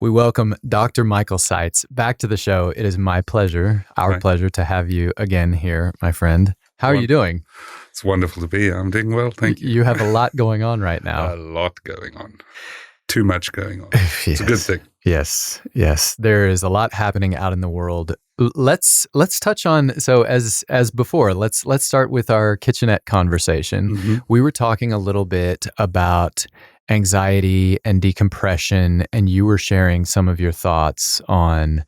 We welcome Dr. Michael Seitz back to the show. It is my pleasure, our pleasure, to have you again here, my friend. How are you doing? It's wonderful to be here. I'm doing well, thank you. You have a lot going on right now. A lot going on. Too much going on. It's a good thing. Yes. There is a lot happening out in the world. Let's touch on, so as before, let's start with our kitchenette conversation. Mm-hmm. We were talking a little bit about anxiety and decompression, and you were sharing some of your thoughts on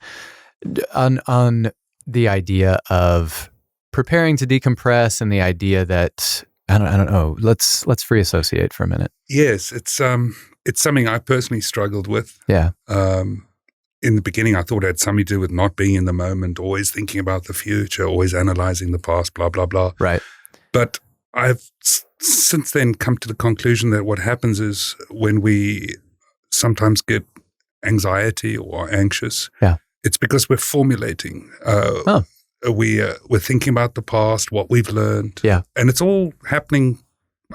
the idea of preparing to decompress and the idea that I don't know. Let's free associate for a minute. Yes, it's something I personally struggled with. Yeah. In the beginning, I thought it had something to do with not being in the moment, always thinking about the future, always analyzing the past, blah, blah, blah. Right. But I've since then come to the conclusion that what happens is when we sometimes get anxiety or anxious, it's because we're formulating. We're thinking about the past, what we've learned. Yeah. And it's all happening,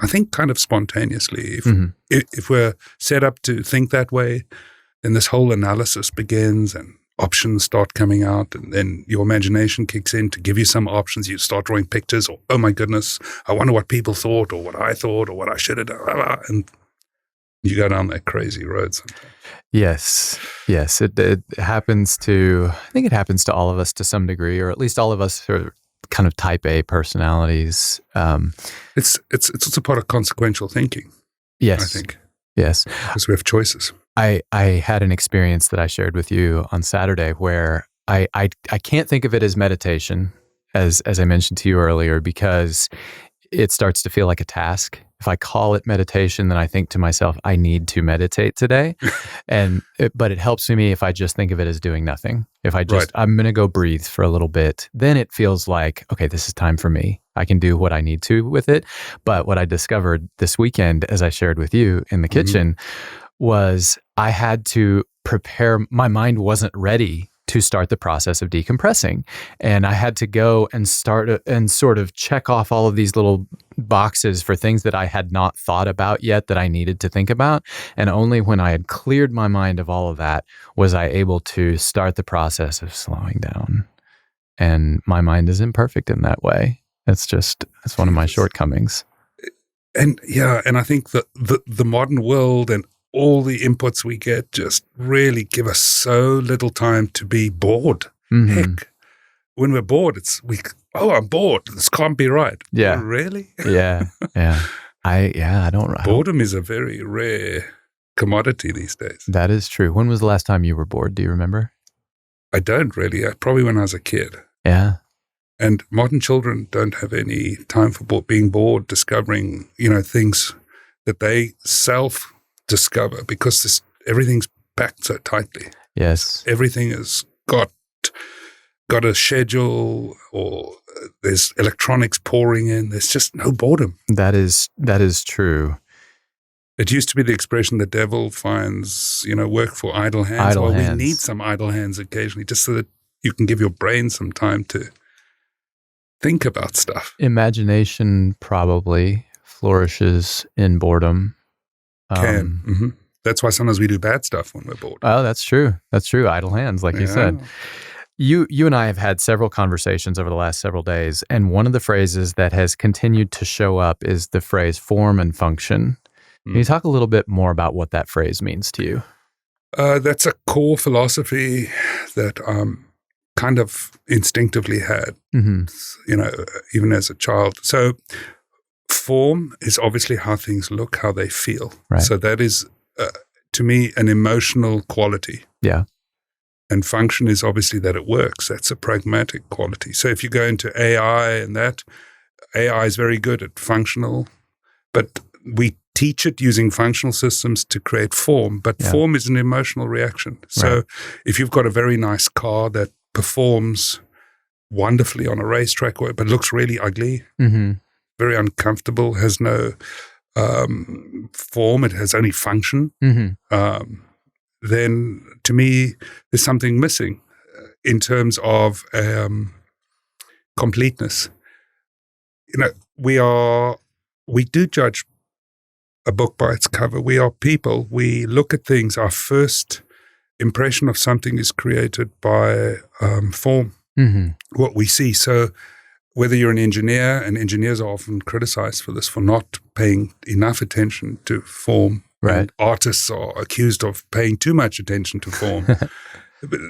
I think, kind of spontaneously. If we're set up to think that way, then this whole analysis begins and options start coming out, and then your imagination kicks in to give you some options. You start drawing pictures, or, oh my goodness, I wonder what people thought, or what I thought, or what I should have done. And you go down that crazy road sometimes. Yes. It happens to, I think it happens to all of us to some degree, or at least all of us are kind of type A personalities. It's also part of consequential thinking. Yes. I think. Yes. Because we have choices. I had an experience that I shared with you on Saturday where I can't think of it as meditation, as I mentioned to you earlier, because it starts to feel like a task. If I call it meditation, then I think to myself, I need to meditate today. But it helps me if I just think of it as doing nothing. If I just, I'm going to go breathe for a little bit, then it feels like, okay, this is time for me. I can do what I need to with it. But what I discovered this weekend, as I shared with you in the kitchen, was I had to prepare. My mind wasn't ready to start the process of decompressing. And I had to go and start and sort of check off all of these little boxes for things that I had not thought about yet that I needed to think about. And only when I had cleared my mind of all of that was I able to start the process of slowing down. And my mind is imperfect in that way. It's one of my shortcomings. And I think that the modern world and all the inputs we get just really give us so little time to be bored. Mm-hmm. Heck, when we're bored, I'm bored. This can't be right. Yeah. Really? Yeah. I don't. Boredom is a very rare commodity these days. That is true. When was the last time you were bored? Do you remember? I don't really. Probably when I was a kid. Yeah. And modern children don't have any time for being bored, discovering, things that they self-discover because everything's packed so tightly. Yes. Everything has got a schedule, or there's electronics pouring in. There's just no boredom. That is true. It used to be the expression, the devil finds, work for idle hands. We need some idle hands occasionally just so that you can give your brain some time to think about stuff. Imagination probably flourishes in boredom. That's why sometimes we do bad stuff when we're bored. Oh, that's true. Idle hands, like you said. You and I have had several conversations over the last several days, and one of the phrases that has continued to show up is the phrase form and function. Can you talk a little bit more about what that phrase means to you? That's a core philosophy that kind of instinctively had, even as a child. So form is obviously how things look, how they feel. Right. So that is, to me, an emotional quality. Yeah. And function is obviously that it works. That's a pragmatic quality. So if you go into AI and that, AI is very good at functional, but we teach it using functional systems to create form. But form is an emotional reaction. So if you've got a very nice car that performs wonderfully on a racetrack, but looks really ugly, very uncomfortable, has no form, it has only function, then to me, there's something missing in terms of completeness. We do judge a book by its cover. We are people. We look at things. Our first impression of something is created by form, what we see. So whether you're an engineer, and engineers are often criticized for this, for not paying enough attention to form. Right. And artists are accused of paying too much attention to form. But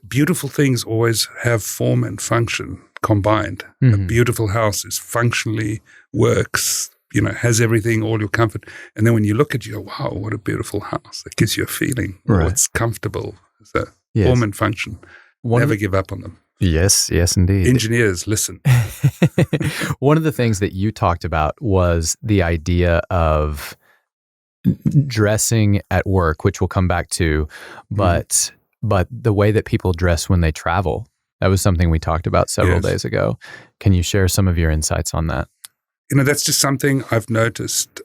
beautiful things always have form and function combined. A beautiful house is functionally works, has everything, all your comfort. And then when you look at it, you go, wow, what a beautiful house. It gives you a feeling. Right. Oh, it's comfortable. So form and function. Never give up on them. Yes, indeed. Engineers, listen. One of the things that you talked about was the idea of dressing at work, which we'll come back to, but the way that people dress when they travel. That was something we talked about several days ago. Can you share some of your insights on that? That's just something I've noticed.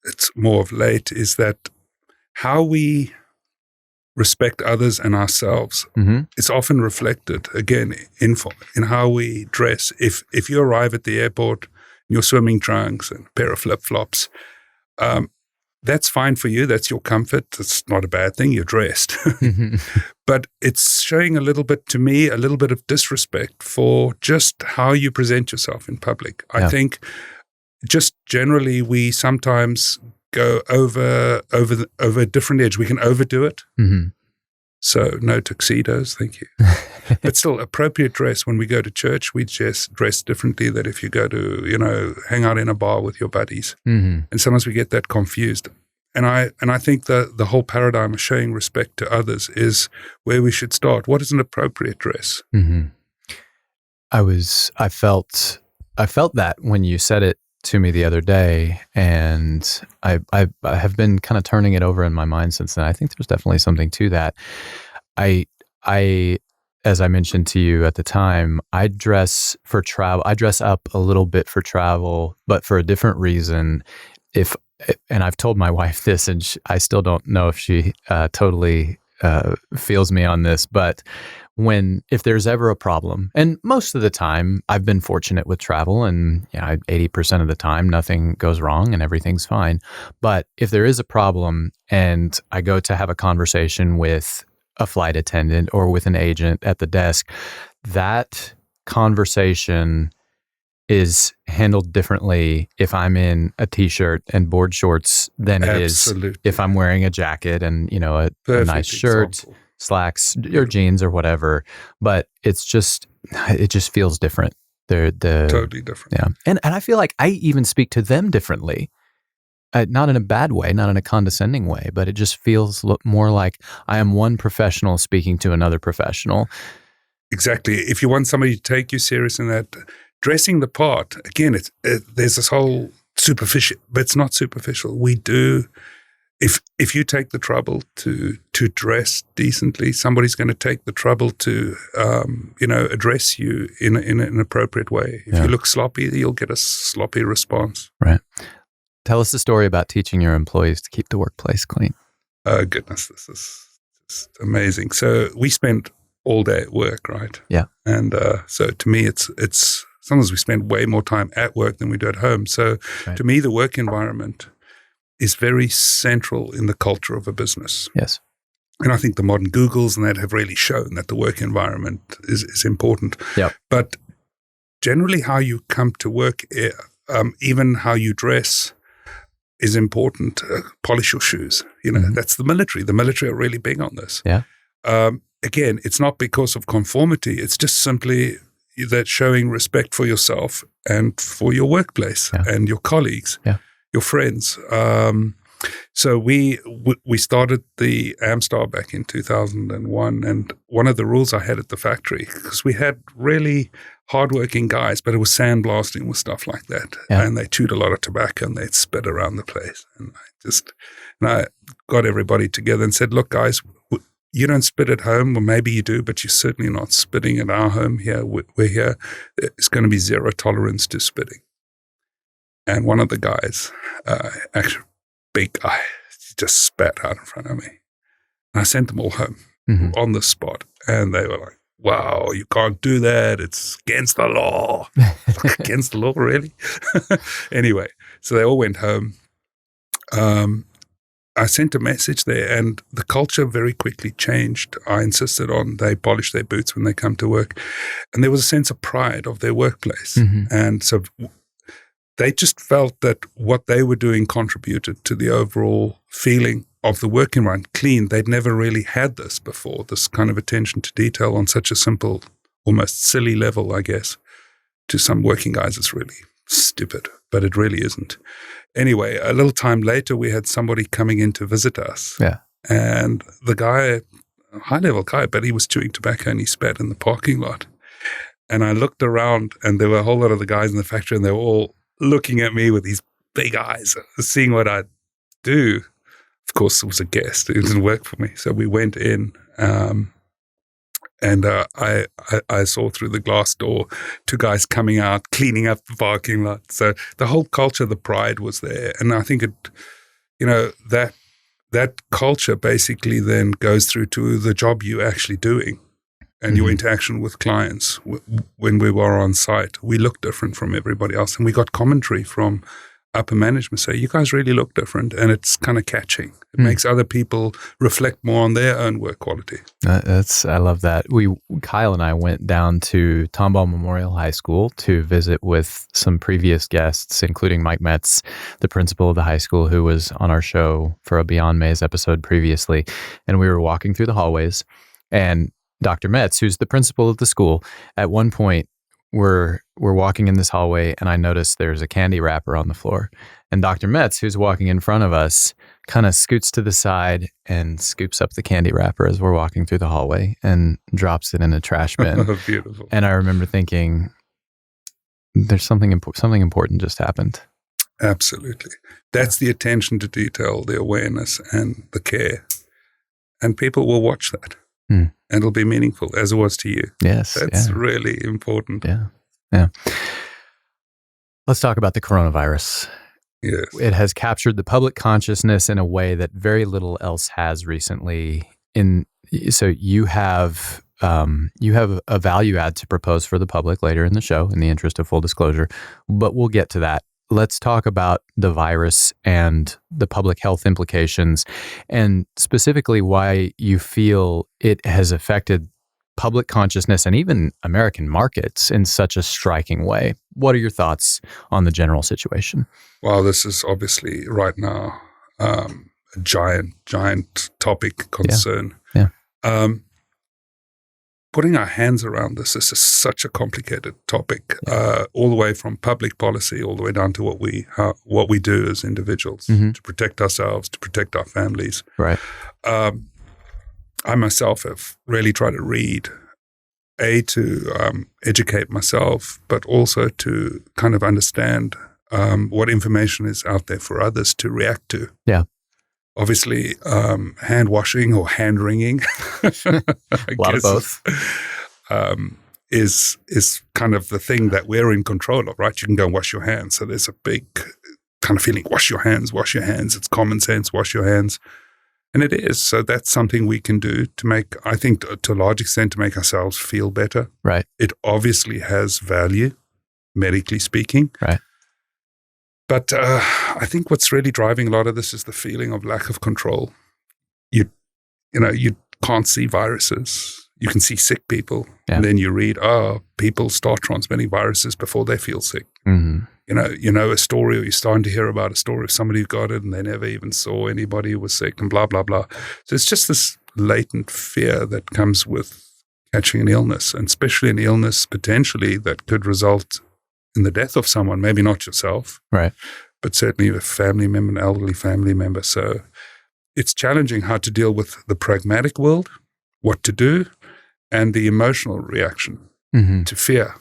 It's more of late, is that how we respect others and ourselves, it's often reflected, again, in how we dress. If you arrive at the airport in your swimming trunks and a pair of flip-flops, that's fine for you. That's your comfort. It's not a bad thing. You're dressed. But it's showing a little bit of disrespect for just how you present yourself in public. I think just generally we sometimes go over a different edge. We can overdo it. So no tuxedos, thank you. But still, appropriate dress. When we go to church, we just dress differently than if you go to, hang out in a bar with your buddies. And sometimes we get that confused. And I think the whole paradigm of showing respect to others is where we should start. What is an appropriate dress? I felt that when you said it to me the other day, and I have been kind of turning it over in my mind since then. I think there's definitely something to that. I as I mentioned to you at the time, I dress for travel. I dress up a little bit for travel, but for a different reason. And I've told my wife this, and I still don't know if she totally feels me on this, but if there's ever a problem, and most of the time I've been fortunate with travel, and 80% of the time nothing goes wrong and everything's fine. But if there is a problem and I go to have a conversation with a flight attendant or with an agent at the desk, that conversation is handled differently if I'm in a t-shirt and board shorts than it is if I'm wearing a jacket and, a nice shirt, slacks or jeans or whatever. But it just feels different. They're totally different. Yeah. And I feel like I even speak to them differently. Not in a bad way, not in a condescending way, but it just feels more like I am one professional speaking to another professional. Exactly. If you want somebody to take you serious in that, dressing the part, again, there's this whole superficial, but it's not superficial. We do, if you take the trouble to dress decently, somebody's going to take the trouble to, address you in an appropriate way. If you look sloppy, you'll get a sloppy response. Right. Tell us the story about teaching your employees to keep the workplace clean. Oh, goodness, this is just amazing. So we spend all day at work, right? Yeah. And so to me, it's sometimes we spend way more time at work than we do at home. So to me, the work environment is very central in the culture of a business. Yes. And I think the modern Googles and that have really shown that the work environment is important. Yep. But generally how you come to work, even how you dress, is important. Polish your shoes. That's the military. The military are really big on this. Yeah. Again, it's not because of conformity. It's just simply that showing respect for yourself and for your workplace and your colleagues, your friends. So we started the Amstar back in 2001, and one of the rules I had at the factory, because we had really hardworking guys, but it was sandblasting with stuff like that, and they chewed a lot of tobacco and they'd spit around the place, and I got everybody together and said, "Look, guys, you don't spit at home, or maybe you do, but you're certainly not spitting at our home here. We're here. It's going to be zero tolerance to spitting." And one of the guys, actually big guy, just spat out in front of me. And I sent them all home on the spot. And they were like, "Wow, you can't do that. It's against the law." Against the law, really? Anyway, so they all went home. I sent a message there, and the culture very quickly changed. I insisted on they polish their boots when they come to work, and there was a sense of pride of their workplace. And so they just felt that what they were doing contributed to the overall feeling of the work environment. Clean. They'd never really had this before, this kind of attention to detail on such a simple, almost silly level, I guess. To some working guys, it's really stupid, but it really isn't. Anyway, a little time later, we had somebody coming in to visit us. Yeah. And the guy, a high-level guy, but he was chewing tobacco and he spat in the parking lot. And I looked around, and there were a whole lot of the guys in the factory, and they were all looking at me with these big eyes, seeing what I'd do. Of course, it was a guest. It didn't work for me. So we went in, and I saw through the glass door 2 guys coming out, cleaning up the parking lot. So the whole culture, the pride was there. And I think that culture basically then goes through to the job you're actually doing and your interaction with clients. When we were on site, we looked different from everybody else. And we got commentary from upper management say, you guys really look different, and it's kind of catching. It makes other people reflect more on their own work quality. I love that. Kyle and I went down to Tomball Memorial High School to visit with some previous guests, including Mike Metz, the principal of the high school, who was on our show for a Beyond Maze episode previously. And we were walking through the hallways, and Dr. Metz, who's the principal of the school, at one point, we're walking in this hallway, and I noticed there's a candy wrapper on the floor. And Dr. Metz, who's walking in front of us, kind of scoots to the side and scoops up the candy wrapper as we're walking through the hallway and drops it in a trash bin. Beautiful. And I remember thinking, there's something important just happened. Absolutely. That's the attention to detail, the awareness, and the care. And people will watch that. And it'll be meaningful, as it was to you. Yes. That's really important. Yeah. Let's talk about the coronavirus. Yes. It has captured the public consciousness in a way that very little else has recently. So you have a value add to propose for the public later in the show, in the interest of full disclosure, but we'll get to that. Let's talk about the virus and the public health implications, and specifically why you feel it has affected public consciousness and even American markets in such a striking way. What are your thoughts on the general situation? Well, this is obviously right now a giant topic, concern. Yeah. Putting our hands around this is such a complicated topic, all the way from public policy, all the way down to what we do as individuals to protect ourselves, to protect our families. Right. I myself have really tried to read, to educate myself, but also to kind of understand what information is out there for others to react to. Yeah. Obviously, hand washing or hand wringing, a lot of both, is kind of the thing that we're in control of, right? You can go and wash your hands. So there's a big kind of feeling, wash your hands. It's common sense, wash your hands. And it is. So that's something we can do to make, I think, to a large extent, to make ourselves feel better. Right. It obviously has value, medically speaking. Right. But I think what's really driving a lot of this is the feeling of lack of control. You can't see viruses. You can see sick people. Yeah. And then you read, people start transmitting viruses before they feel sick. Mm-hmm. You know a story, or you're starting to hear about a story of somebody who got it and they never even saw anybody who was sick, and blah, blah, blah. So it's just this latent fear that comes with catching an illness, and especially an illness potentially that could result in the death of someone, maybe not yourself, right, but certainly a family member, an elderly family member. So it's challenging how to deal with the pragmatic world, what to do, and the emotional reaction to fear.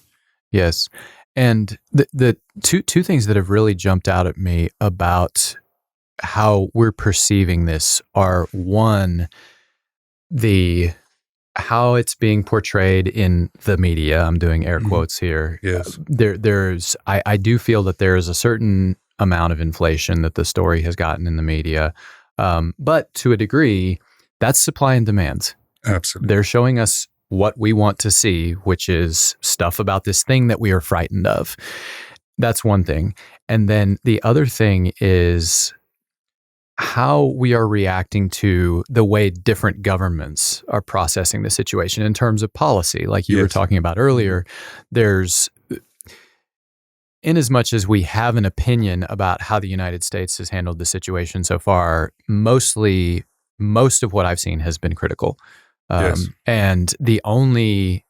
Yes. And the two things that have really jumped out at me about how we're perceiving this are, one, how it's being portrayed in the media. I'm doing air quotes here. Yes. I do feel that there is a certain amount of inflation that the story has gotten in the media. But to a degree, that's supply and demand. Absolutely. They're showing us what we want to see, which is stuff about this thing that we are frightened of. That's one thing. And then the other thing is how we are reacting to the way different governments are processing the situation in terms of policy. Like you were talking about earlier, there's, in as much as we have an opinion about how the United States has handled the situation so far, most of what I've seen has been critical. And the only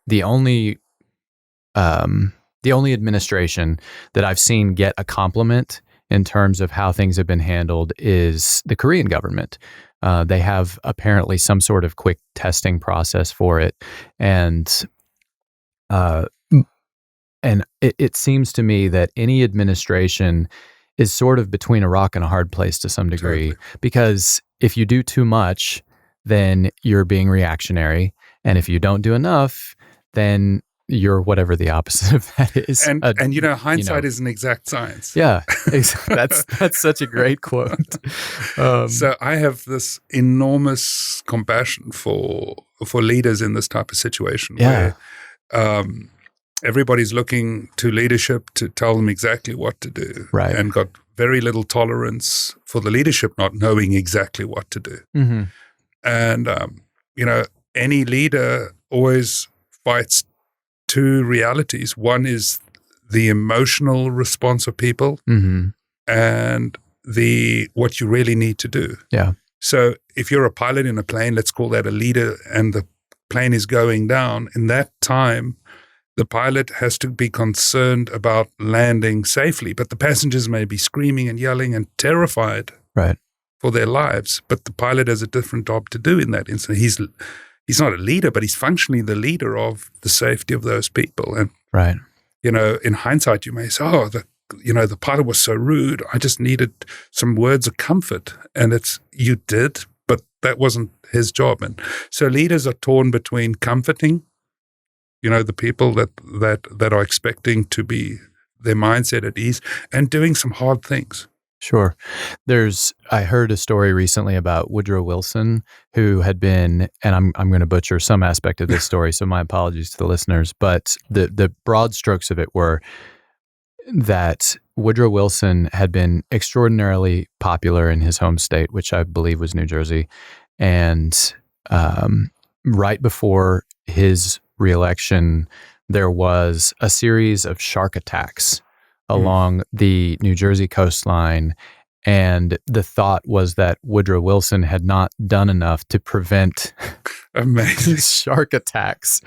administration that I've seen get a compliment in terms of how things have been handled is the Korean government. They have apparently some sort of quick testing process for it. And it seems to me that any administration is sort of between a rock and a hard place to some degree, because if you do too much, then you're being reactionary. And if you don't do enough, then you're whatever the opposite of that is. And hindsight is an exact science. Yeah, that's such a great quote. So I have this enormous compassion for leaders in this type of situation where everybody's looking to leadership to tell them exactly what to do, and got very little tolerance for the leadership not knowing exactly what to do. Mm-hmm. And, any leader always fights two realities. One is the emotional response of people, and what you really need to do. Yeah. So if you're a pilot in a plane, let's call that a leader, and the plane is going down, in that time, the pilot has to be concerned about landing safely, but the passengers may be screaming and yelling and terrified for their lives. But the pilot has a different job to do in that instant. He's not a leader, but he's functionally the leader of the safety of those people. And in hindsight, you may say, "Oh, the pilot was so rude. I just needed some words of comfort." And you did, but that wasn't his job. And so leaders are torn between comforting, the people that are expecting to be their mindset at ease, and doing some hard things. Sure. I heard a story recently about Woodrow Wilson, who had been, and I'm going to butcher some aspect of this story, so my apologies to the listeners, but the broad strokes of it were that Woodrow Wilson had been extraordinarily popular in his home state, which I believe was New Jersey. And right before his reelection, there was a series of shark attacks along the New Jersey coastline. And the thought was that Woodrow Wilson had not done enough to prevent these shark attacks.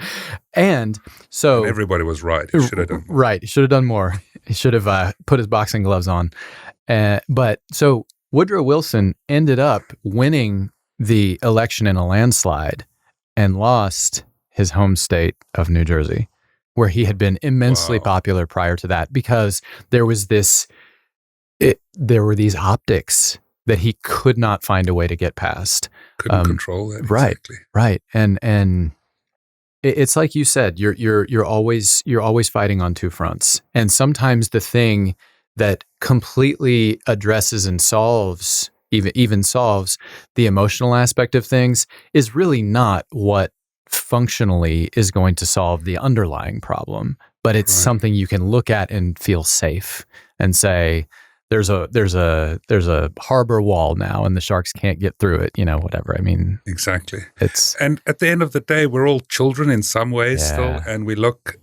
And so everybody was right. He should have done more. Right. He should have done more. He should have put his boxing gloves on. But so Woodrow Wilson ended up winning the election in a landslide and lost his home state of New Jersey, where he had been immensely popular prior to that, because there was there were these optics that he could not find a way to get past. Couldn't control that. Exactly. Right. And it's like you said, you're always fighting on two fronts. And sometimes the thing that completely addresses and solves, even solves the emotional aspect of things, is really not what functionally is going to solve the underlying problem, but it's something you can look at and feel safe and say, there's a harbor wall now and the sharks can't get through it, whatever. I mean, exactly. And at the end of the day, we're all children in some ways still, and we look,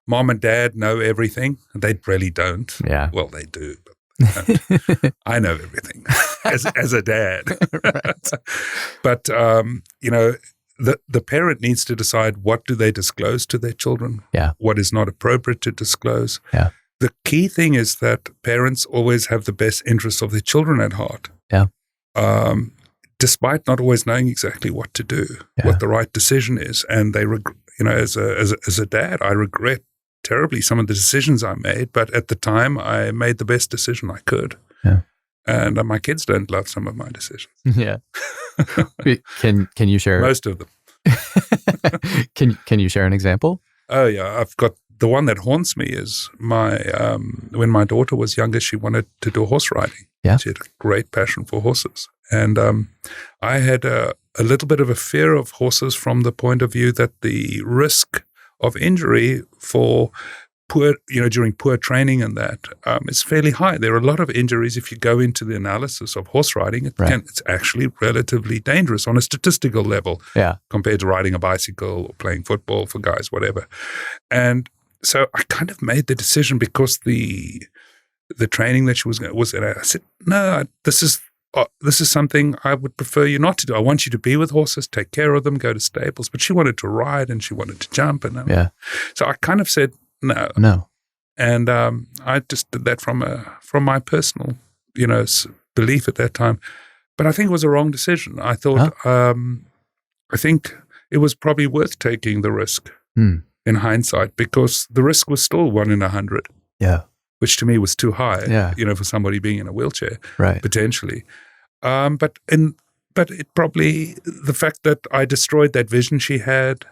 mom and dad know everything. They really don't. Yeah. Well, they do. But I know everything as a dad. But the parent needs to decide, what do they disclose to their children? Yeah. What is not appropriate to disclose? Yeah. The key thing is that parents always have the best interests of their children at heart. Yeah. Despite not always knowing exactly what to do, what the right decision is. And they, as a dad, I regret terribly some of the decisions I made, but at the time I made the best decision I could. Yeah. And my kids don't love some of my decisions. Yeah. Can you share most of them? Can you share an example? Oh yeah, I've got the one that haunts me is when my daughter was younger, she wanted to do horse riding. Yeah. She had a great passion for horses. And I had a little bit of a fear of horses from the point of view that the risk of injury for poor, during poor training and that, it's fairly high. There are a lot of injuries. If you go into the analysis of horse riding, it's actually relatively dangerous on a statistical level compared to riding a bicycle or playing football for guys, whatever. And so I kind of made the decision because the training that she was in, I said, no, this is something I would prefer you not to do. I want you to be with horses, take care of them, go to stables. But she wanted to ride and she wanted to jump. And so I kind of said, no. And I just did that from my personal, belief at that time. But I think it was a wrong decision. I thought, I think it was probably worth taking the risk in hindsight, because the risk was still 1 in 100. Yeah. Which to me was too high, for somebody being in a wheelchair, potentially. But it probably, the fact that I destroyed that vision she had,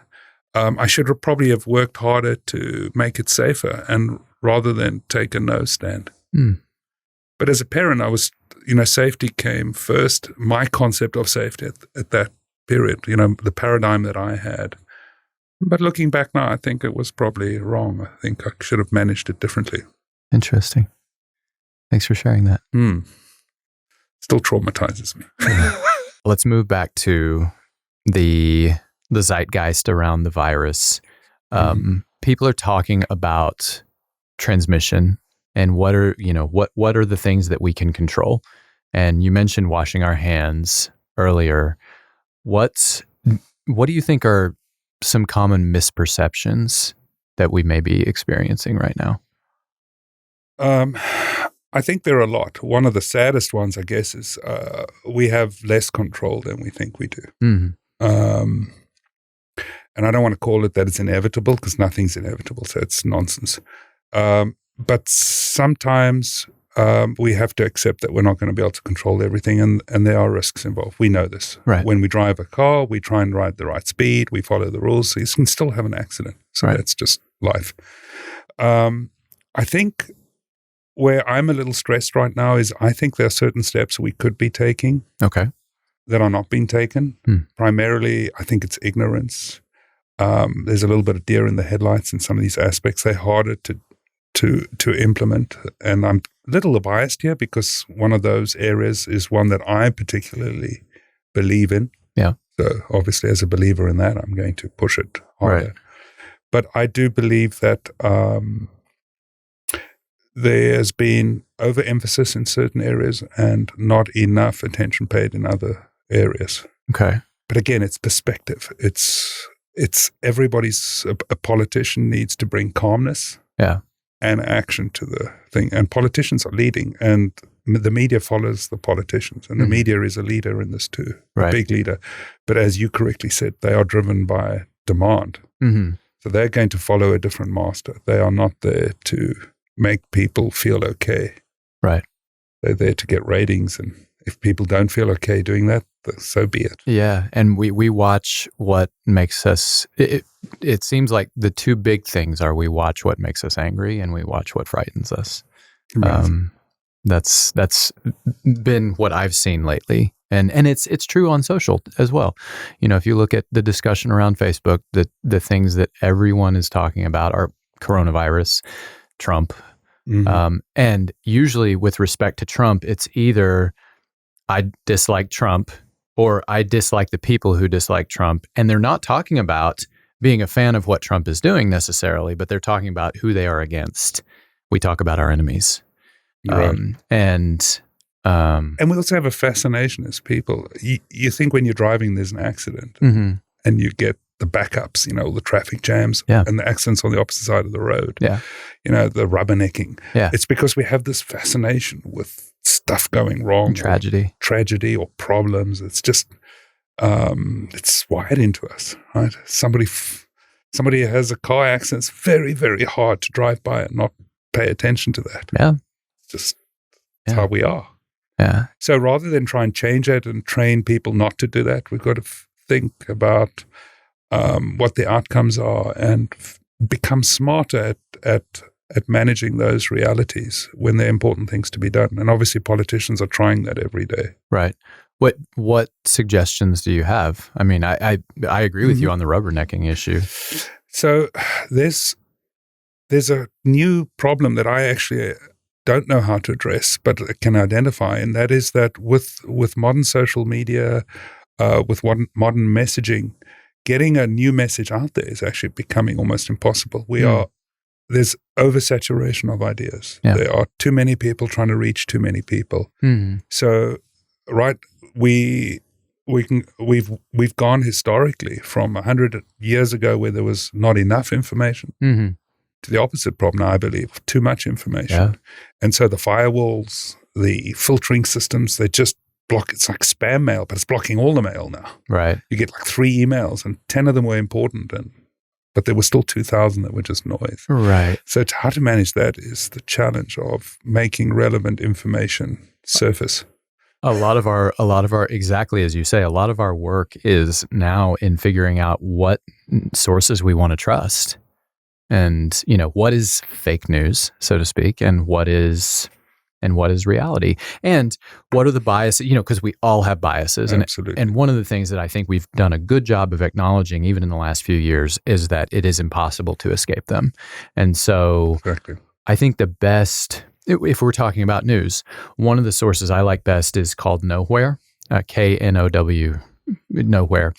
I should have probably have worked harder to make it safer, and rather than take a no stand. But as a parent, I was, safety came first. My concept of safety at that period, the paradigm that I had. But looking back now, I think it was probably wrong. I think I should have managed it differently. Interesting. Thanks for sharing that. Still traumatizes me. Let's move back to the zeitgeist around the virus. People are talking about transmission and what are the things that we can control. And you mentioned washing our hands earlier. What do you think are some common misperceptions that we may be experiencing right now? I think there are a lot. One of the saddest ones, I guess, is we have less control than we think we do. And I don't want to call it that it's inevitable, because nothing's inevitable, so it's nonsense. But sometimes we have to accept that we're not going to be able to control everything, and there are risks involved. We know this. Right. When we drive a car, we try and ride the right speed, we follow the rules, so you can still have an accident. So that's just life. I think where I'm a little stressed right now is I think there are certain steps we could be taking that are not being taken. Primarily, I think it's ignorance. There's a little bit of deer in the headlights in some of these aspects. They're harder to implement. And I'm a little biased here because one of those areas is one that I particularly believe in. Yeah. So obviously as a believer in that, I'm going to push it harder. Right. But I do believe that there's been overemphasis in certain areas and not enough attention paid in other areas. Okay. But again, it's perspective. It's everybody's, a politician needs to bring calmness and action to the thing. And politicians are leading, and the media follows the politicians. And the media is a leader in this too, a big leader. But as you correctly said, they are driven by demand. So they're going to follow a different master. They are not there to make people feel okay. Right. They're there to get ratings, and if people don't feel okay doing that, so be it. Yeah, and we watch what makes us, it seems like the two big things are we watch what makes us angry and we watch what frightens us. Right. That's been what I've seen lately. And it's true on social as well. If you look at the discussion around Facebook, the things that everyone is talking about are coronavirus, Trump. And usually with respect to Trump, it's either I dislike Trump or I dislike the people who dislike Trump. And they're not talking about being a fan of what Trump is doing necessarily, but they're talking about who they are against. We talk about our enemies. Right. And we also have a fascination as people. You think when you're driving, there's an accident and you get the backups, the traffic jams and the accidents on the opposite side of the road, the rubbernecking. Yeah. It's because we have this fascination with stuff going wrong. Tragedy or problems. It's just, it's wired into us, right? Somebody has a car accident. It's very, very hard to drive by and not pay attention to that. Yeah. It's just how we are. Yeah. So rather than try and change it and train people not to do that, we've got to think about what the outcomes are and become smarter at managing those realities when there are important things to be done. And obviously politicians are trying that every day. Right. What suggestions do you have? I mean, I agree with you on the rubbernecking issue. So there's there's a new problem that I actually don't know how to address, but can identify, and that is that with modern social media, with modern messaging, getting a new message out there is actually becoming almost impossible. There's oversaturation of ideas. Yeah. There are too many people trying to reach too many people. Mm-hmm. So, right, we've gone historically from 100 years ago where there was not enough information Mm-hmm. to the opposite problem now, I believe, too much information. Yeah. And so the firewalls, the filtering systems, they just block. It's like spam mail, but it's blocking all the mail now. Right. You get like 3 emails and 10 of them were important, but there were still 2,000 that were just noise. Right. So how to manage that is the challenge of making relevant information surface. A lot of our, exactly as you say, a lot of our work is now in figuring out what sources we want to trust. And, what is fake news, so to speak, and what is reality, and what are the biases, because we all have biases. Absolutely. And one of the things that I think we've done a good job of acknowledging, even in the last few years, is that it is impossible to escape them. And so Exactly. I think the best, if we're talking about news, one of the sources I like best is called Knowhere, KNOW, Knowhere.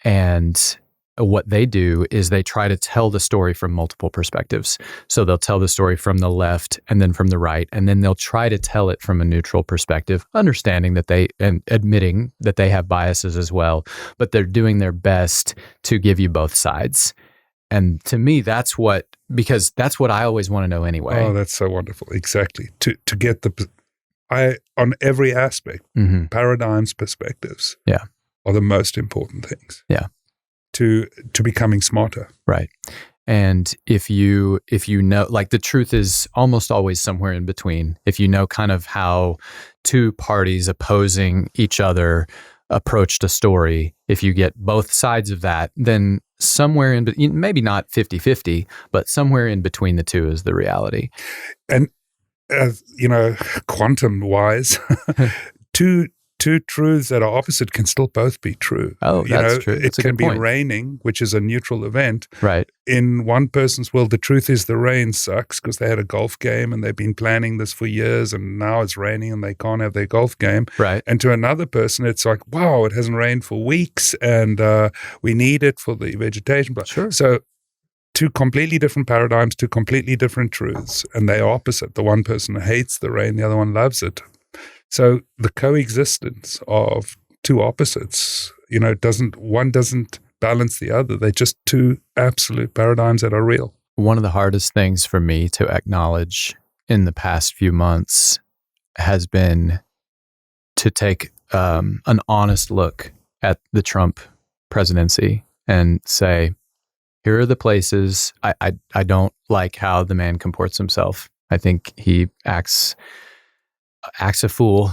And what they do is they try to tell the story from multiple perspectives. So they'll tell the story from the left and then from the right, and then they'll try to tell it from a neutral perspective, understanding that and admitting that they have biases as well, but they're doing their best to give you both sides. And to me, because that's what I always want to know anyway. Oh, that's so wonderful. Exactly. To get on every aspect, Mm-hmm. paradigms, perspectives Yeah. are the most important things. Yeah. To becoming smarter. Right. And if you know, like, the truth is almost always somewhere in between. If you know kind of how two parties opposing each other approached a story, if you get both sides of that, then somewhere in between, maybe not 50-50, but somewhere in between the two is the reality. And, quantum-wise, two truths that are opposite can still both be true. Oh, that's true. It can be raining, which is a neutral event. Right. In one person's world, the truth is the rain sucks because they had a golf game and they've been planning this for years and now it's raining and they can't have their golf game. Right. And to another person, it's like, wow, it hasn't rained for weeks and we need it for the vegetation. But Sure. So two completely different paradigms, two completely different truths, and they are opposite. The one person hates the rain, the other one loves it. So the coexistence of two opposites, one doesn't balance the other. They're just two absolute paradigms that are real. One of the hardest things for me to acknowledge in the past few months has been to take an honest look at the Trump presidency and say, here are the places I don't like how the man comports himself. I think he acts a fool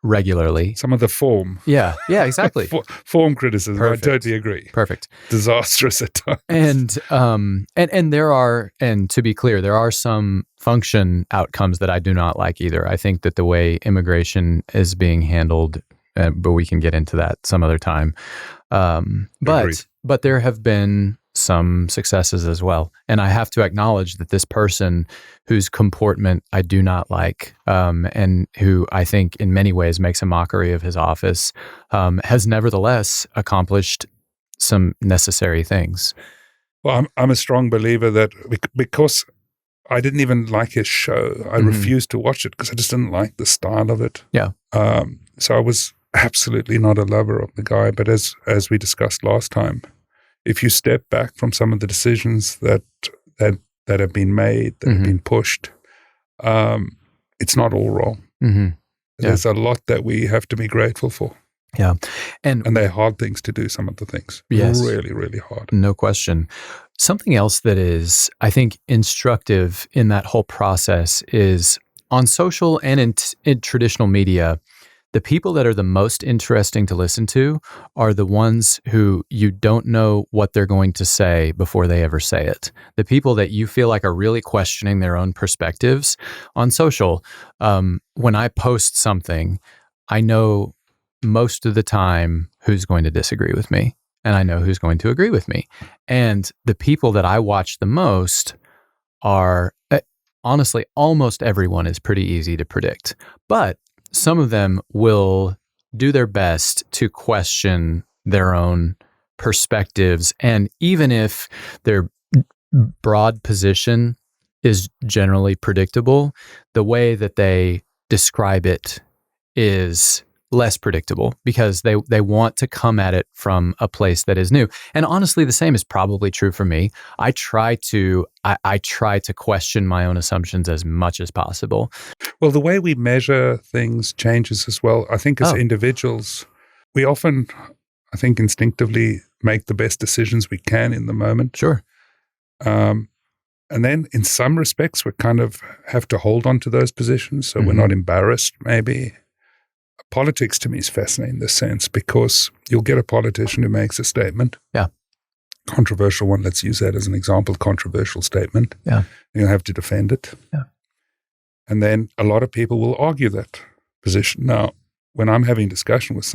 regularly. Some of the form. Yeah, exactly. Form criticism. Perfect. I totally agree. Perfect. Disastrous at times. And there are, and to be clear, there are some function outcomes that I do not like either. I think that the way immigration is being handled, but we can get into that some other time. But there have been some successes as well. And I have to acknowledge that this person whose comportment I do not like, and who I think in many ways makes a mockery of his office, has nevertheless accomplished some necessary things. Well, I'm a strong believer that because I didn't even like his show, I refused to watch it because I just didn't like the style of it. Yeah. So I was absolutely not a lover of the guy. But as we discussed last time, if you step back from some of the decisions that have been made, that have been pushed, it's not all wrong. Mm-hmm. Yeah. There's a lot that we have to be grateful for. Yeah. And they're hard things to do, some of the things. Yes. Really, really hard. No question. Something else that is, I think, instructive in that whole process is on social and in traditional media, the people that are the most interesting to listen to are the ones who you don't know what they're going to say before they ever say it. The people that you feel like are really questioning their own perspectives on social. When I post something, I know most of the time who's going to disagree with me, and I know who's going to agree with me. And the people that I watch the most are, honestly, almost everyone is pretty easy to predict. But some of them will do their best to question their own perspectives. And even if their broad position is generally predictable, the way that they describe it is less predictable because they want to come at it from a place that is new. And honestly, the same is probably true for me. I try to question my own assumptions as much as possible. Well, the way we measure things changes as well. I think as individuals, we often, I think, instinctively make the best decisions we can in the moment. Sure. And then in some respects, we kind of have to hold on to those positions so we're not embarrassed, maybe. Politics to me is fascinating in this sense because you'll get a politician who makes a statement. Yeah. Controversial one. Let's use that as an example. Controversial statement. Yeah. You'll have to defend it. Yeah. And then a lot of people will argue that position. Now, when I'm having discussion with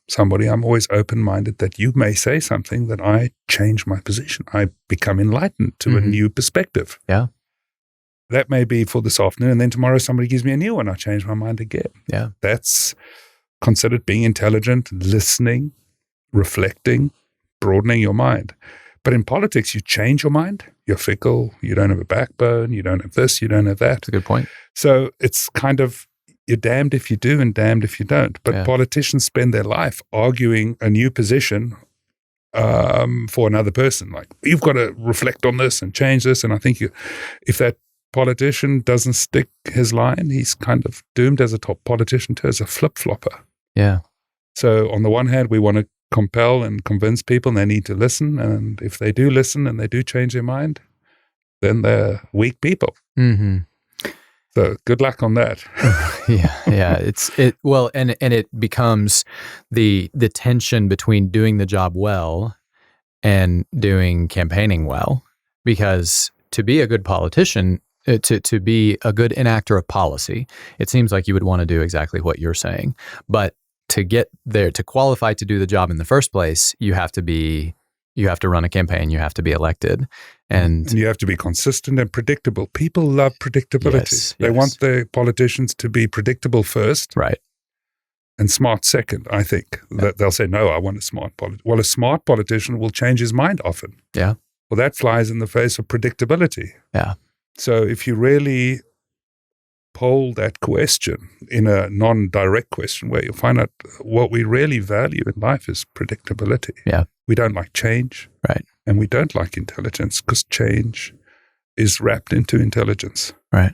somebody, I'm always open-minded that you may say something that I change my position. I become enlightened to a new perspective. Yeah. That may be for this afternoon, and then tomorrow somebody gives me a new one. I change my mind again. Yeah. That's considered being intelligent, listening, reflecting, broadening your mind. But in politics, you change your mind. You're fickle. You don't have a backbone. You don't have this. You don't have that. That's a good point. So it's kind of, you're damned if you do and damned if you don't. But politicians spend their life arguing a new position for another person. Like, you've got to reflect on this and change this. And I think if that politician doesn't stick his line, he's kind of doomed as a top politician too, as a flip-flopper. Yeah. So on the one hand, we want to compel and convince people and they need to listen. And if they do listen and they do change their mind, then they're weak people. Mm-hmm. So good luck on that. Yeah. Well, and it becomes the tension between doing the job well and doing campaigning well, because to be a good politician, to be a good enactor of policy, it seems like you would want to do exactly what you're saying. But to get there, to qualify to do the job in the first place, you have to run a campaign, you have to be elected. And you have to be consistent and predictable. People love predictability. Yes, they want their politicians to be predictable first. Right. And smart second, I think. That they'll say, no, I want a smart politician. Well, a smart politician will change his mind often. Yeah. Well, that flies in the face of predictability. Yeah. So if you really poll that question in a non-direct question way, you'll find out what we really value in life is predictability. Yeah. We don't like change. Right. And we don't like intelligence because change is wrapped into intelligence. Right.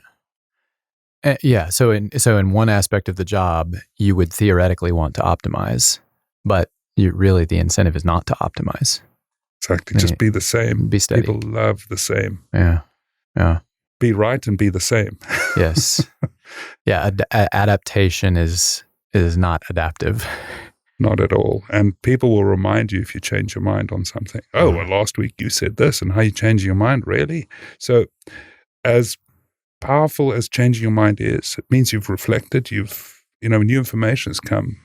Yeah. So in one aspect of the job, you would theoretically want to optimize, but really the incentive is not to optimize. Exactly. Just be the same. Be steady. People love the same. Yeah. Yeah. Be right and be the same. Yes. Yeah. Adaptation is not adaptive. Not at all. And people will remind you if you change your mind on something. Oh, well, last week you said this, and how you changing your mind, really? So as powerful as changing your mind is, it means you've reflected, new information has come.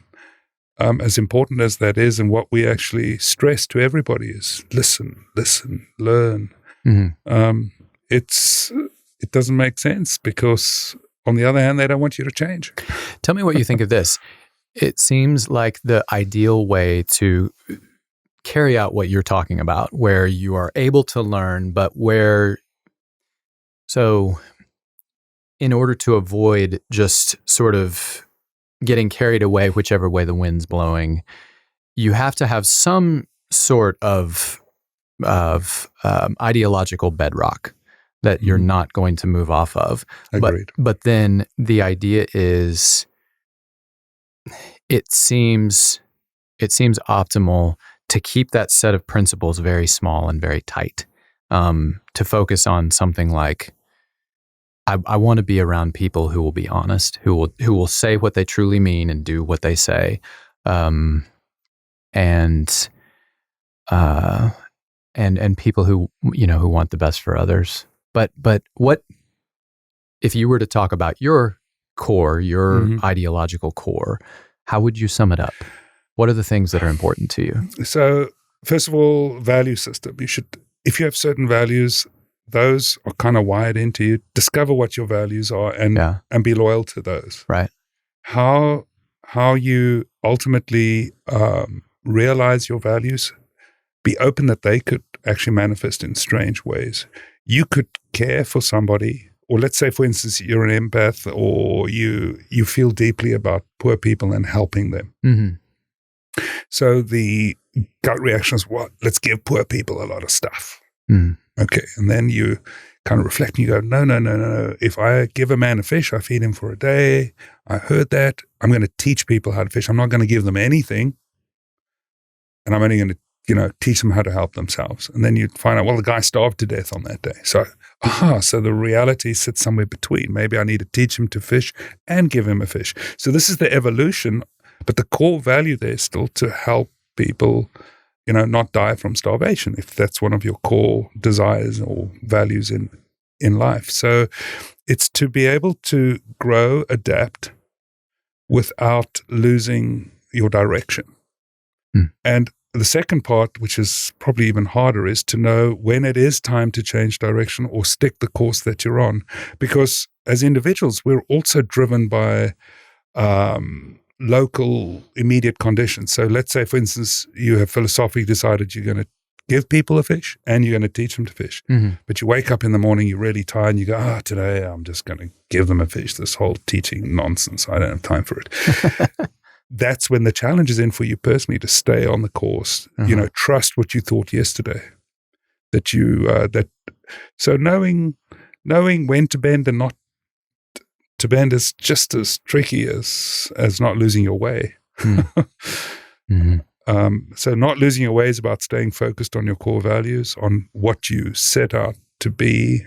As important as that is, and what we actually stress to everybody is listen, learn. Mm-hmm. It doesn't make sense because, on the other hand, they don't want you to change. Tell me what you think of this. It seems like the ideal way to carry out what you're talking about, where you are able to learn, but in order to avoid just sort of getting carried away whichever way the wind's blowing, you have to have some sort of ideological bedrock that you're not going to move off of. Agreed. But then the idea is, it seems optimal to keep that set of principles very small and very tight. To focus on something like, I want to be around people who will be honest, who will say what they truly mean and do what they say, and people who want the best for others. But what if you were to talk about your core, your ideological core? How would you sum it up? What are the things that are important to you? So, first of all, value system. If you have certain values, those are kind of wired into you. Discover what your values are and be loyal to those. Right. How you ultimately realize your values, be open that they could actually manifest in strange ways. You could care for somebody, or let's say, for instance, you're an empath, or you feel deeply about poor people and helping them. Mm-hmm. So the gut reaction is, what? Let's give poor people a lot of stuff. Mm. Okay. And then you kind of reflect and you go, no. If I give a man a fish, I feed him for a day. I heard that. I'm going to teach people how to fish. I'm not going to give them anything. And I'm only going to, teach them how to help themselves. And then you find out, well, the guy starved to death on that day. So, so the reality sits somewhere between. Maybe I need to teach him to fish and give him a fish. So this is the evolution, but the core value there is still to help people, not die from starvation, if that's one of your core desires or values in life. So it's to be able to grow, adapt without losing your direction. And the second part, which is probably even harder, is to know when it is time to change direction or stick the course that you're on. Because as individuals, we're also driven by local immediate conditions. So let's say, for instance, you have philosophically decided you're going to give people a fish and you're going to teach them to fish. Mm-hmm. But you wake up in the morning, you're really tired, and you go, today I'm just going to give them a fish. This whole teaching nonsense, I don't have time for it. That's when the challenge is in for you personally to stay on the course. Uh-huh. Trust what you thought yesterday. So knowing when to bend and not to bend is just as tricky as not losing your way. Mm-hmm. So not losing your way is about staying focused on your core values, on what you set out to be,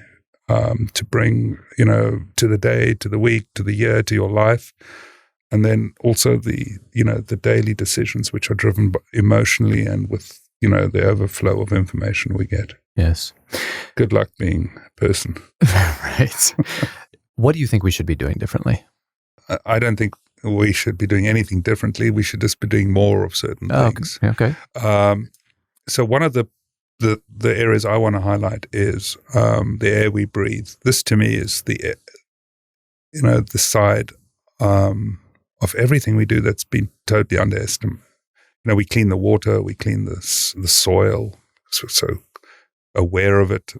to bring, to the day, to the week, to the year, to your life. And then also the daily decisions, which are driven emotionally and with, the overflow of information we get. Yes. Good luck being a person. Right. What do you think we should be doing differently? I don't think we should be doing anything differently. We should just be doing more of certain things. Okay. So one of the areas I want to highlight is the air we breathe. This to me is the side of everything we do that's been totally underestimated. We clean the water, we clean the soil, so aware of it.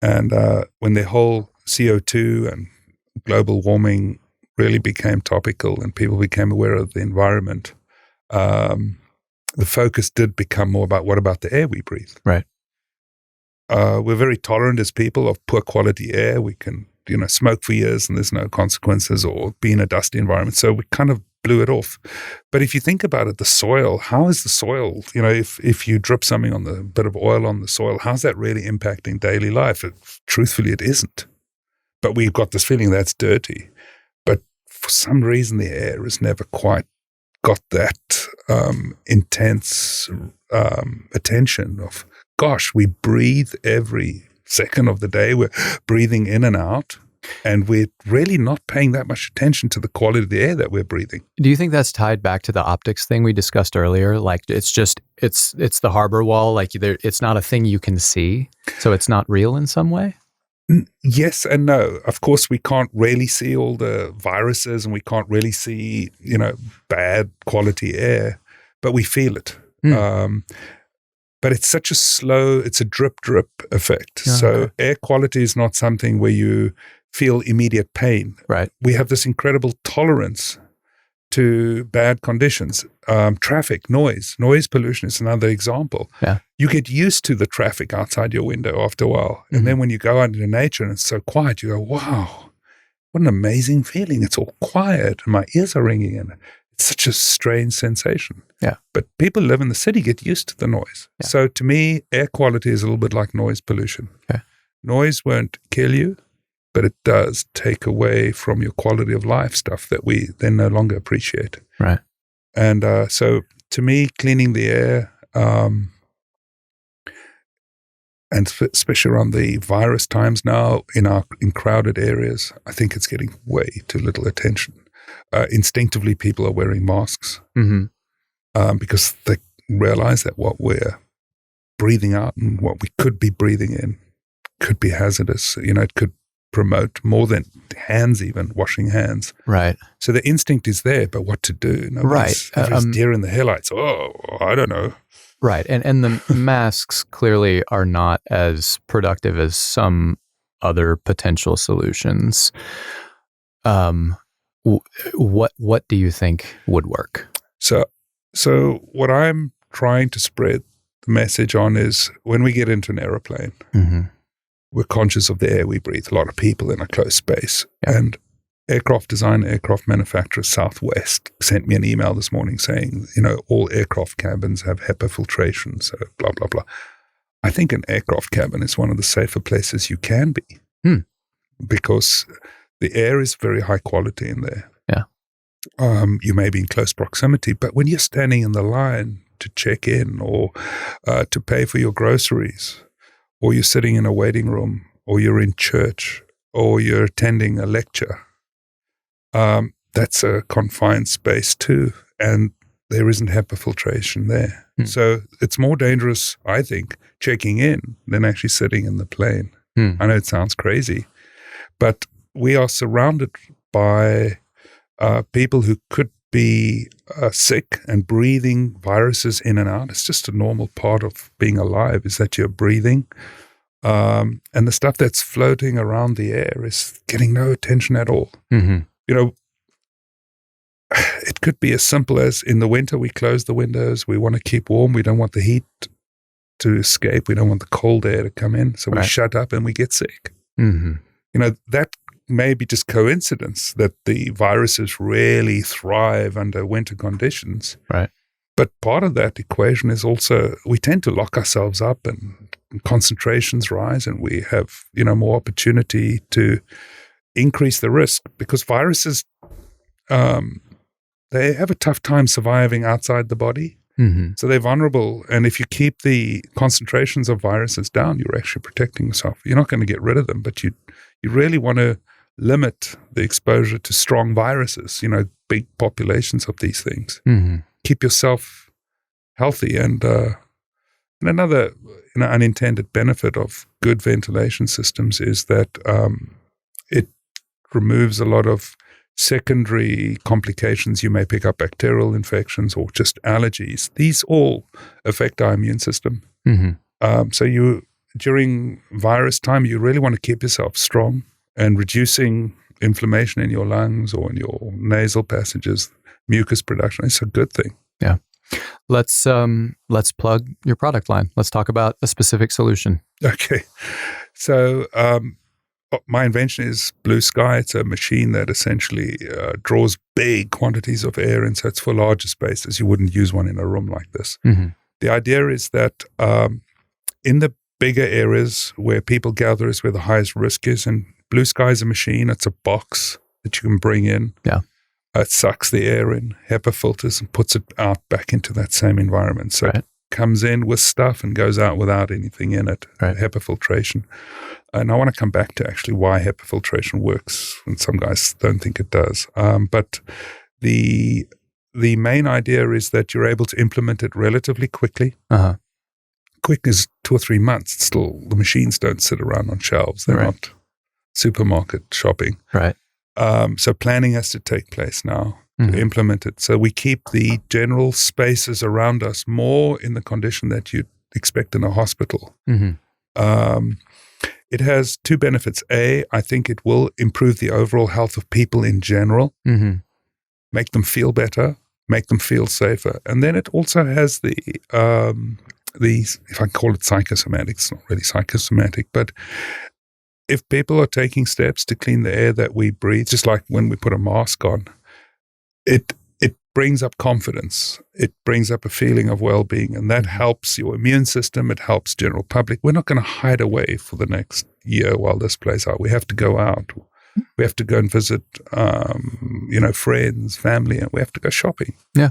And when the whole CO2 and global warming really became topical and people became aware of the environment, the focus did become more about what about the air we breathe. Right. We're very tolerant as people of poor quality air. We can, smoke for years and there's no consequences, or be in a dusty environment. So we kind of blew it off. But if you think about it, the soil, how is the soil, if you drip something on the bit of oil on the soil, how's that really impacting daily life? Truthfully, it isn't. But we've got this feeling that's dirty. But for some reason, the air has never quite got that intense attention of, gosh, we breathe every second of the day. We're breathing in and out, and we're really not paying that much attention to the quality of the air that we're breathing. Do you think that's tied back to the optics thing we discussed earlier? Like it's the harbor wall, like it's not a thing you can see, so it's not real in some way? Yes and no. Of course, we can't really see all the viruses, and we can't really see, bad quality air, but we feel it. But it's such it's a drip effect. Yeah, so okay. Air quality is not something where you feel immediate pain. Right. We have this incredible tolerance to bad conditions. Traffic, noise pollution is another example. Yeah. You get used to the traffic outside your window after a while. And then when you go out into nature and it's so quiet, you go, wow, what an amazing feeling. It's all quiet and my ears are ringing, and it's such a strange sensation. Yeah. But people live in the city, get used to the noise. Yeah. So to me, air quality is a little bit like noise pollution. Okay. Noise won't kill you, but it does take away from your quality of life stuff that we then no longer appreciate. Right. And so to me, cleaning the air, and especially around the virus times now in crowded areas, I think it's getting way too little attention. Instinctively, people are wearing masks because they realize that what we're breathing out and what we could be breathing in could be hazardous. It could promote more than hands, even washing hands. Right. So the instinct is there, but what to do? Nobody's deer in the headlights. Oh, I don't know. Right. And the masks clearly are not as productive as some other potential solutions. What do you think would work? So what I'm trying to spread the message on is when we get into an aeroplane, we're conscious of the air we breathe. A lot of people in a closed space. Yeah. And aircraft manufacturer Southwest sent me an email this morning saying, all aircraft cabins have HEPA filtration, so blah, blah, blah. I think an aircraft cabin is one of the safer places you can be because the air is very high quality in there. Yeah. You may be in close proximity, but when you're standing in the line to check in or to pay for your groceries, or you're sitting in a waiting room, or you're in church, or you're attending a lecture, that's a confined space too, and there isn't HEPA filtration there. So it's more dangerous, I think, checking in than actually sitting in the plane. I know it sounds crazy, but we are surrounded by people who could be sick and breathing viruses in and out. It's just a normal part of being alive is that you're breathing. And the stuff that's floating around the air is getting no attention at all. It could be as simple as in the winter, we close the windows. We want to keep warm. We don't want the heat to escape. We don't want the cold air to come in. So we shut up and we get sick. That may be just coincidence that the viruses really thrive under winter conditions. Right. But part of that equation is also we tend to lock ourselves up and concentrations rise and we have, more opportunity to increase the risk because viruses, they have a tough time surviving outside the body. So they're vulnerable. And if you keep the concentrations of viruses down, you're actually protecting yourself. You're not going to get rid of them, but you really want to limit the exposure to strong viruses, big populations of these things. Keep yourself healthy. And another unintended benefit of good ventilation systems is that it removes a lot of secondary complications. You may pick up bacterial infections or just allergies. These all affect our immune system. So during virus time, you really want to keep yourself strong and reducing inflammation in your lungs or in your nasal passages, mucus production. It's a good thing. Yeah. Let's plug your product line. Let's talk about a specific solution. Okay. So my invention is BlueSky. It's a machine that essentially draws big quantities of air in, so it's for larger spaces. You wouldn't use one in a room like this. The idea is that in the bigger areas where people gather is where the highest risk is, and BlueSky is a machine. It's a box that you can bring in. Yeah. It sucks the air in, HEPA filters, and puts it out back into that same environment. So it comes in with stuff and goes out without anything in it, HEPA filtration. And I want to come back to actually why HEPA filtration works, and some guys don't think it does. But the main idea is that you're able to implement it relatively quickly. Quick is 2 or 3 months. Still, the machines don't sit around on shelves. They're not supermarket shopping. Right. So planning has to take place now to implement it. So we keep the general spaces around us more in the condition that you'd expect in a hospital. It has 2 benefits. A, I think it will improve the overall health of people in general, make them feel better, make them feel safer. And then it also has the if I call it psychosomatic, it's not really psychosomatic, but if people are taking steps to clean the air that we breathe, just like when we put a mask on, it brings up confidence. It brings up a feeling of well-being, and that helps your immune system. It helps general public. We're not going to hide away for the next year while this plays out. We have to go out. We have to go and visit, friends, family, and we have to go shopping. Yeah.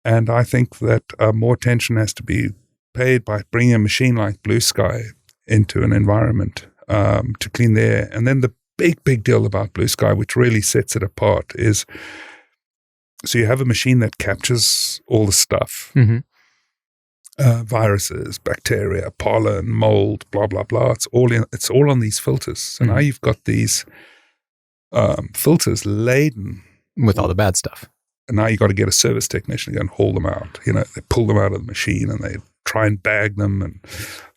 And I think that more attention has to be paid by bringing a machine like BlueSky into an environment to clean the air. And then the big deal about BlueSky, which really sets it apart, is so you have a machine that captures all the stuff. viruses, bacteria, pollen, mold, blah blah blah. It's all on these filters. So now you've got these filters laden with all the bad stuff. And now you got to get a service technician to go and haul them out. They pull them out of the machine and they try and bag them, and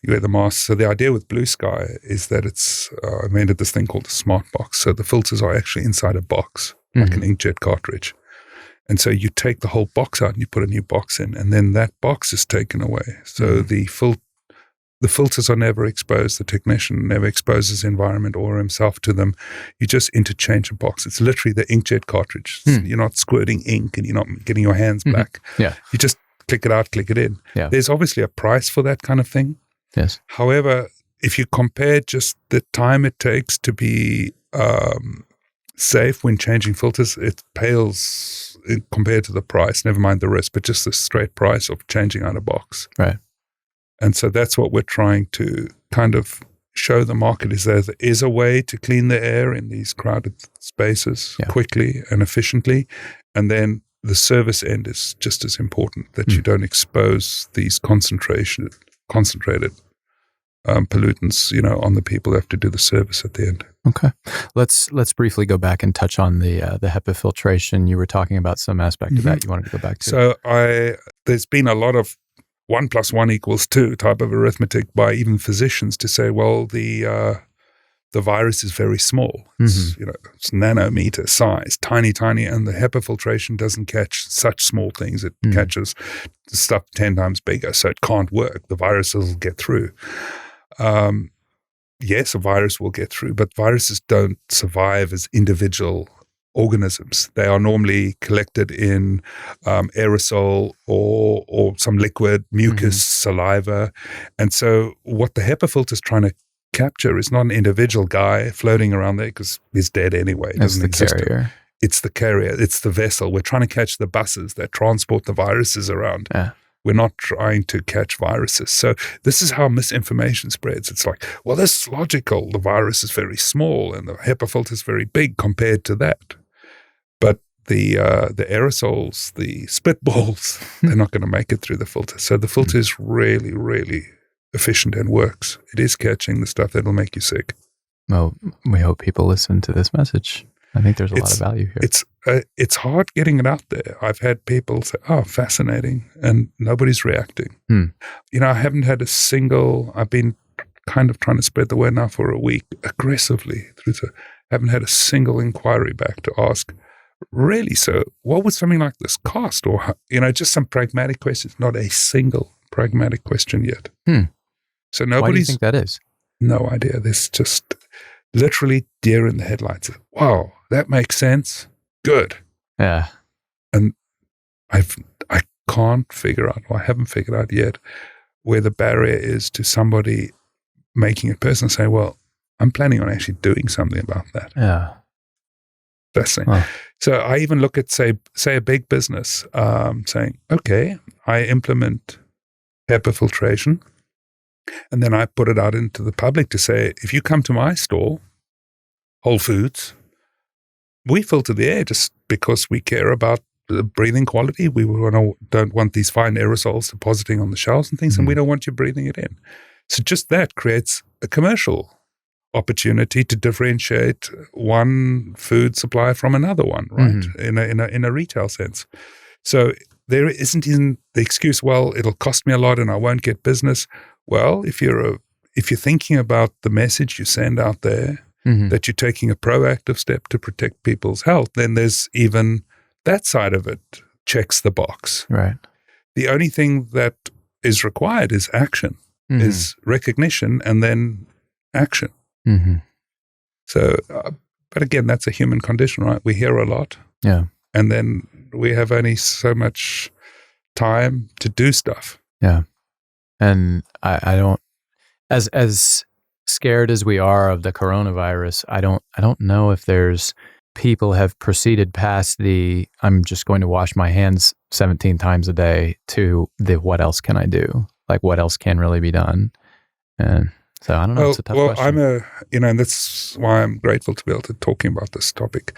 you wear the mask. So the idea with BlueSky is that I invented this thing called a smart box. So the filters are actually inside a box, like an inkjet cartridge. And so you take the whole box out and you put a new box in, and then that box is taken away. So the filters are never exposed. The technician never exposes the environment or himself to them. You just interchange a box. It's literally the inkjet cartridge. You're not squirting ink and you're not getting your hands black. Yeah. You just click it out, click it in. Yeah. There's obviously a price for that kind of thing. Yes. However, if you compare just the time it takes to be safe when changing filters, it pales compared to the price, never mind the risk, but just the straight price of changing out a box. Right. And so that's what we're trying to kind of show the market, is there is a way to clean the air in these crowded spaces quickly and efficiently. And then the service end is just as important, that you don't expose these concentrated pollutants, on the people who have to do the service at the end. Okay. Let's briefly go back and touch on the HEPA filtration. You were talking about some aspect of that you wanted to go back to. So there's been a lot of 1 + 1 = 2 type of arithmetic by even physicians to say, well, the virus is very small. It's, it's nanometer size, tiny, and the HEPA filtration doesn't catch such small things. It catches stuff 10 times bigger, so it can't work. The viruses will get through. Yes, a virus will get through, but viruses don't survive as individual organisms. They are normally collected in aerosol or some liquid, mucus, saliva. And so what the HEPA filter is trying to capture is not an individual guy floating around there because he's dead anyway. It's the carrier. It's the carrier. It's the vessel. We're trying to catch the buses that transport the viruses around. Yeah. We're not trying to catch viruses. So this is how misinformation spreads. It's like, well, this is logical. The virus is very small and the HEPA filter is very big compared to that. But the aerosols, the spitballs, they're not going to make it through the filter. So the filter is really, really efficient and works. It is catching the stuff that'll make you sick. Well, we hope people listen to this message. I think there's a lot of value here. It's hard getting it out there. I've had people say, "Oh, fascinating," and nobody's reacting. I haven't had a single. I've been kind of trying to spread the word now for a week aggressively haven't had a single inquiry back to ask, really, so what would something like this cost? Or, just some pragmatic questions. Not a single pragmatic question yet. So nobody's. Why do you think that is? No idea. There's just literally deer in the headlights. Wow, that makes sense. Good. Yeah. And I can't figure out, or I haven't figured out yet, where the barrier is to somebody making it personal, say, well, I'm planning on actually doing something about that. Yeah. Fascinating. Oh. So I even look at, say a big business saying, okay, I implement HEPA filtration, and then I put it out into the public to say, if you come to my store, Whole Foods, we filter the air just because we care about the breathing quality. We don't want these fine aerosols depositing on the shelves and things, and we don't want you breathing it in. So just that creates a commercial opportunity to differentiate one food supply from another one, right? In a retail sense. So there isn't even the excuse, well, it'll cost me a lot and I won't get business. Well, if you're thinking about the message you send out there, that you're taking a proactive step to protect people's health, then there's even that side of it checks the box. Right. The only thing that is required is action, is recognition and then action. So, but again, that's a human condition, right? We hear a lot. Yeah. And then we have only so much time to do stuff. Yeah. And I don't, as scared as we are of the coronavirus, I don't know if there's people have proceeded past the I'm just going to wash my hands 17 times a day to the what else can I do? Like what else can really be done? And so I don't know. It's a tough question. And that's why I'm grateful to be able to talking about this topic.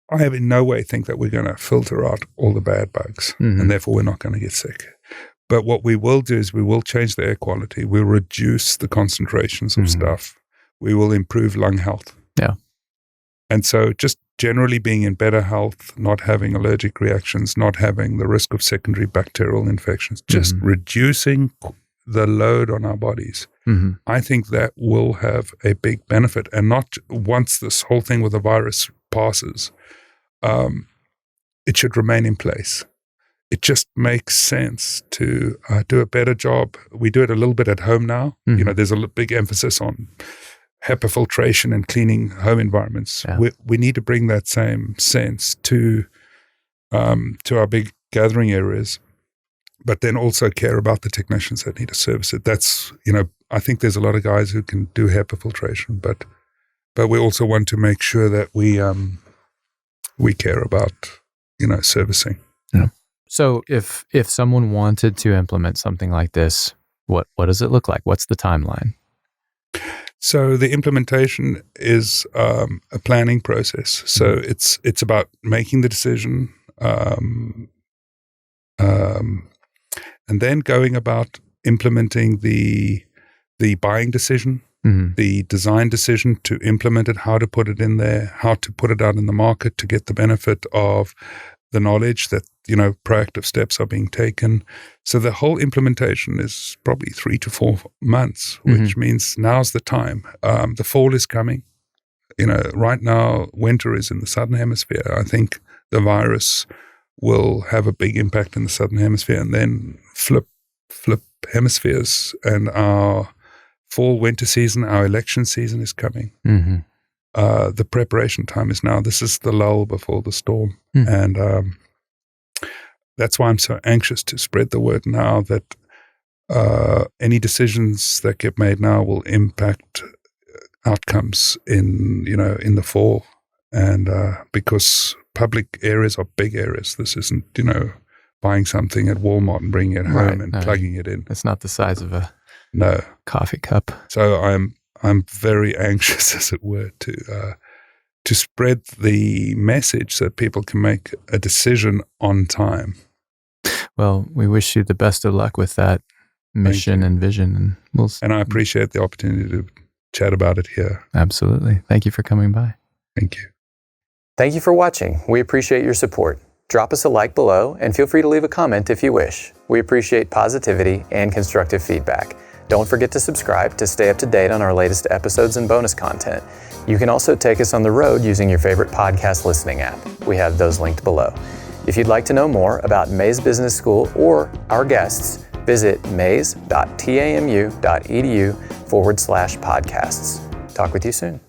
I have in no way think that we're going to filter out all the bad bugs and therefore we're not going to get sick. But what we will do is we will change the air quality. We'll reduce the concentrations of stuff. We will improve lung health. Yeah. And so just generally being in better health, not having allergic reactions, not having the risk of secondary bacterial infections, just reducing the load on our bodies. I think that will have a big benefit. And not once this whole thing with the virus passes, it should remain in place. It just makes sense to do a better job. We do it a little bit at home now. There's a big emphasis on HEPA filtration and cleaning home environments. Yeah. We need to bring that same sense to our big gathering areas, but then also care about the technicians that need to service it. That's, I think there's a lot of guys who can do HEPA filtration, but we also want to make sure that we care about, servicing. Yeah. So if someone wanted to implement something like this, what does it look like? What's the timeline? So the implementation is a planning process. So it's about making the decision, and then going about implementing the buying decision, the design decision to implement it, how to put it in there, how to put it out in the market to get the benefit of the knowledge that, proactive steps are being taken. So the whole implementation is probably 3 to 4 months, which means now's the time. The fall is coming. Right now, winter is in the Southern Hemisphere. I think the virus will have a big impact in the Southern Hemisphere and then flip hemispheres. And our fall-winter season, our election season is coming. The preparation time is now. This is the lull before the storm. And that's why I'm so anxious to spread the word now that any decisions that get made now will impact outcomes in the fall. And because public areas are big areas, this isn't, buying something at Walmart and bringing it home and plugging it in. It's not the size of a coffee cup. So I'm very anxious, as it were, to spread the message so that people can make a decision on time. Well, we wish you the best of luck with that mission and vision. And I appreciate the opportunity to chat about it here. Absolutely. Thank you for coming by. Thank you. Thank you for watching. We appreciate your support. Drop us a like below and feel free to leave a comment if you wish. We appreciate positivity and constructive feedback. Don't forget to subscribe to stay up to date on our latest episodes and bonus content. You can also take us on the road using your favorite podcast listening app. We have those linked below. If you'd like to know more about Mays Business School or our guests, visit mays.tamu.edu/podcasts. Talk with you soon.